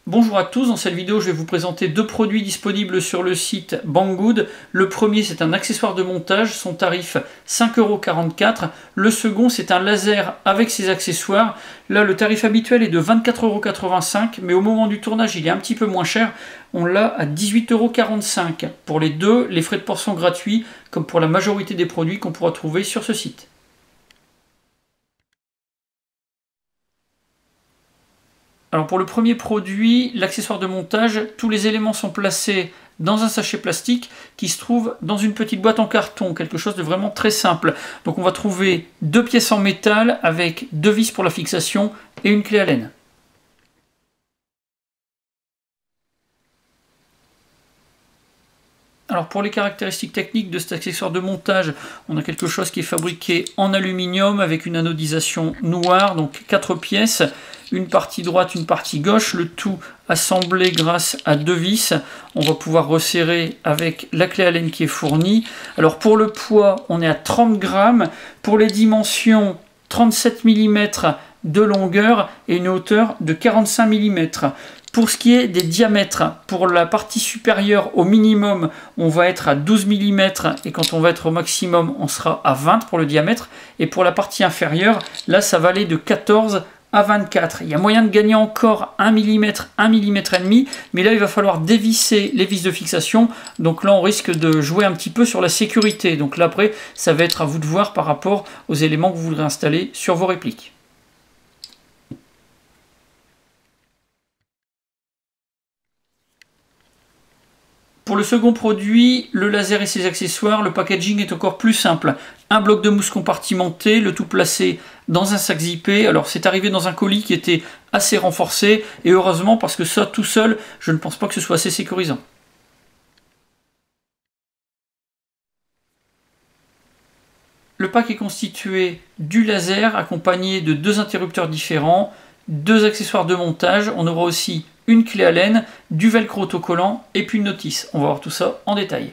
Bonjour à tous, dans cette vidéo je vais vous présenter deux produits disponibles sur le site Banggood. Le premier c'est un accessoire de montage, son tarif 5,44 €. Le second c'est un laser avec ses accessoires. Là le tarif habituel est de 24,85 €, mais au moment du tournage il est un petit peu moins cher. On l'a à 18,45 €. Pour les deux, les frais de port sont gratuits, comme pour la majorité des produits qu'on pourra trouver sur ce site. Alors pour le premier produit, l'accessoire de montage, tous les éléments sont placés dans un sachet plastique qui se trouve dans une petite boîte en carton, quelque chose de vraiment très simple. Donc on va trouver deux pièces en métal avec deux vis pour la fixation et une clé Allen. Alors pour les caractéristiques techniques de cet accessoire de montage, on a quelque chose qui est fabriqué en aluminium avec une anodisation noire, donc 4 pièces, une partie droite, une partie gauche, le tout assemblé grâce à deux vis. On va pouvoir resserrer avec la clé Allen qui est fournie. Alors pour le poids, on est à 30 grammes, pour les dimensions 37 mm de longueur et une hauteur de 45 mm. Pour ce qui est des diamètres, pour la partie supérieure au minimum, on va être à 12 mm et quand on va être au maximum, on sera à 20 pour le diamètre. Et pour la partie inférieure, là ça va aller de 14 à 24. Il y a moyen de gagner encore 1 mm, 1 mm et demi, mais là il va falloir dévisser les vis de fixation. Donc là on risque de jouer un petit peu sur la sécurité. Donc là après, ça va être à vous de voir par rapport aux éléments que vous voudrez installer sur vos répliques. Pour le second produit, le laser et ses accessoires, le packaging est encore plus simple. Un bloc de mousse compartimenté, le tout placé dans un sac zippé. Alors c'est arrivé dans un colis qui était assez renforcé, et heureusement parce que ça tout seul, je ne pense pas que ce soit assez sécurisant. Le pack est constitué du laser accompagné de deux interrupteurs différents, deux accessoires de montage, on aura aussi une clé Allen, du velcro autocollant et puis une notice. On va voir tout ça en détail.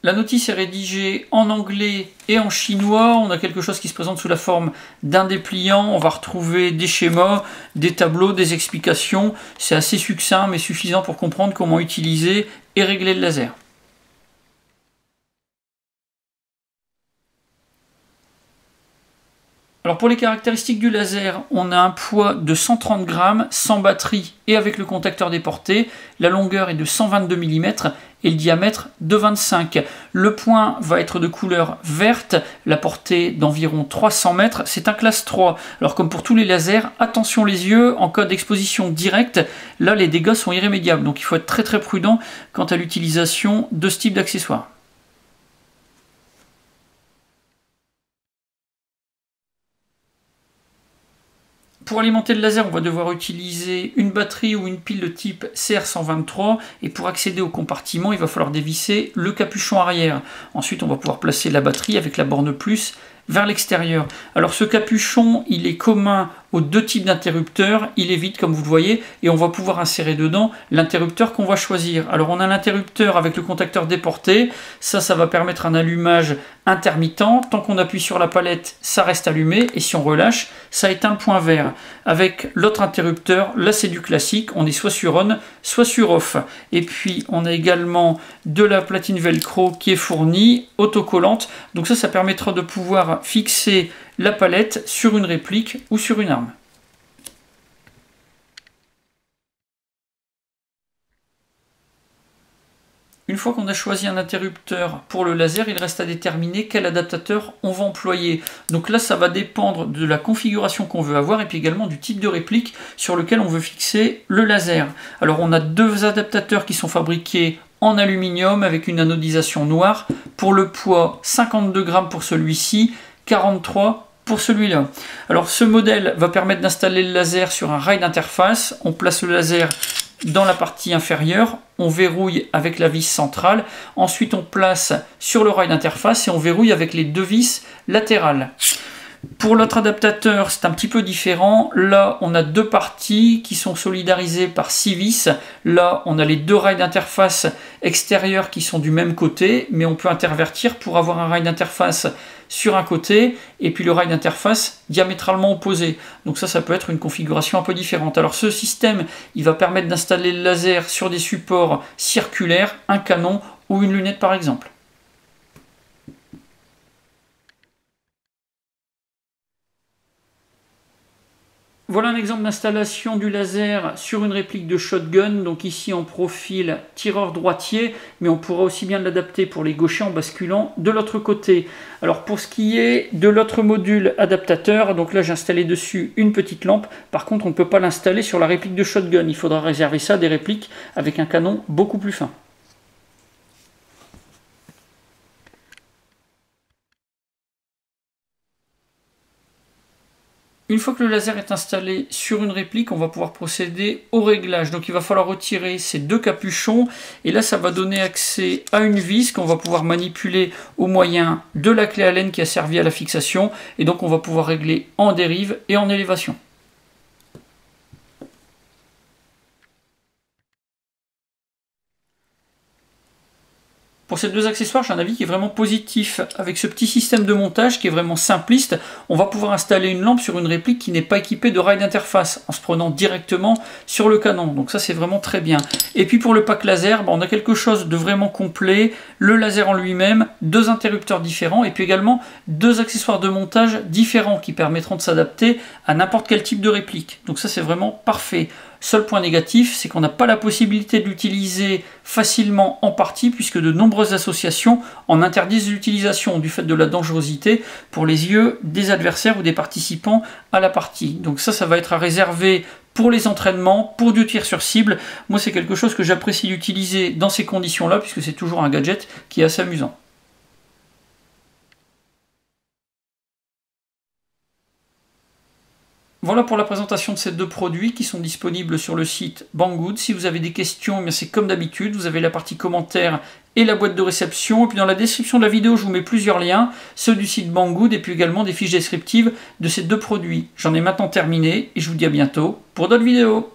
La notice est rédigée en anglais et en chinois. On a quelque chose qui se présente sous la forme d'un dépliant. On va retrouver des schémas, des tableaux, des explications. C'est assez succinct mais suffisant pour comprendre comment utiliser et régler le laser. Alors pour les caractéristiques du laser, on a un poids de 130 grammes, sans batterie et avec le contacteur déporté. La longueur est de 122 mm et le diamètre de 25. Le point va être de couleur verte, la portée d'environ 300 mètres. C'est un classe 3. Alors comme pour tous les lasers, attention les yeux, en cas d'exposition directe, là les dégâts sont irrémédiables. Donc il faut être très prudent quant à l'utilisation de ce type d'accessoire. Pour alimenter le laser, on va devoir utiliser une batterie ou une pile de type CR123, et pour accéder au compartiment, il va falloir dévisser le capuchon arrière. Ensuite, on va pouvoir placer la batterie avec la borne plus vers l'extérieur. Alors ce capuchon, il est commun aux deux types d'interrupteurs, il est vide comme vous le voyez, et on va pouvoir insérer dedans l'interrupteur qu'on va choisir. Alors on a l'interrupteur avec le contacteur déporté, ça va permettre un allumage intermittent. Tant qu'on appuie sur la palette, ça reste allumé, et si on relâche, ça éteint le point vert. Avec l'autre interrupteur, là c'est du classique, on est soit sur on, soit sur off. Et puis on a également de la platine velcro qui est fournie, autocollante, donc ça permettra de pouvoir fixer la palette sur une réplique ou sur une arme. Une fois qu'on a choisi un interrupteur pour le laser, il reste à déterminer quel adaptateur on va employer. Donc là, ça va dépendre de la configuration qu'on veut avoir et puis également du type de réplique sur lequel on veut fixer le laser. Alors on a deux adaptateurs qui sont fabriqués en aluminium avec une anodisation noire. Pour le poids, 52 grammes pour celui-ci, 43 pour celui-là. Alors ce modèle va permettre d'installer le laser sur un rail d'interface. On place le laser dans la partie inférieure, on verrouille avec la vis centrale, ensuite on place sur le rail d'interface et on verrouille avec les deux vis latérales. Pour l'autre adaptateur, c'est un petit peu différent. Là, on a deux parties qui sont solidarisées par 6 vis. Là, on a les deux rails d'interface extérieurs qui sont du même côté, mais on peut intervertir pour avoir un rail d'interface sur un côté et puis le rail d'interface diamétralement opposé. Donc ça peut être une configuration un peu différente. Alors ce système, il va permettre d'installer le laser sur des supports circulaires, un canon ou une lunette par exemple. Voilà un exemple d'installation du laser sur une réplique de shotgun. Donc ici en profil tireur droitier, mais on pourra aussi bien l'adapter pour les gauchers en basculant de l'autre côté. Alors pour ce qui est de l'autre module adaptateur, donc là j'ai installé dessus une petite lampe. Par contre on ne peut pas l'installer sur la réplique de shotgun. Il faudra réserver ça à des répliques avec un canon beaucoup plus fin. Une fois que le laser est installé sur une réplique, on va pouvoir procéder au réglage. Donc il va falloir retirer ces deux capuchons et là ça va donner accès à une vis qu'on va pouvoir manipuler au moyen de la clé Allen qui a servi à la fixation et donc on va pouvoir régler en dérive et en élévation. Pour ces deux accessoires, j'ai un avis qui est vraiment positif. Avec ce petit système de montage qui est vraiment simpliste, on va pouvoir installer une lampe sur une réplique qui n'est pas équipée de rail d'interface, en se prenant directement sur le canon. Donc ça c'est vraiment très bien. Et puis pour le pack laser, on a quelque chose de vraiment complet. Le laser en lui-même, deux interrupteurs différents, et puis également deux accessoires de montage différents qui permettront de s'adapter à n'importe quel type de réplique. Donc ça c'est vraiment parfait. Seul point négatif, c'est qu'on n'a pas la possibilité de l'utiliser facilement en partie puisque de nombreuses associations en interdisent l'utilisation du fait de la dangerosité pour les yeux des adversaires ou des participants à la partie. Donc ça va être à réserver pour les entraînements, pour du tir sur cible. Moi c'est quelque chose que j'apprécie d'utiliser dans ces conditions-là puisque c'est toujours un gadget qui est assez amusant. Voilà pour la présentation de ces deux produits qui sont disponibles sur le site Banggood. Si vous avez des questions, c'est comme d'habitude, vous avez la partie commentaires et la boîte de réception. Et puis dans la description de la vidéo, je vous mets plusieurs liens, ceux du site Banggood et puis également des fiches descriptives de ces deux produits. J'en ai maintenant terminé et je vous dis à bientôt pour d'autres vidéos.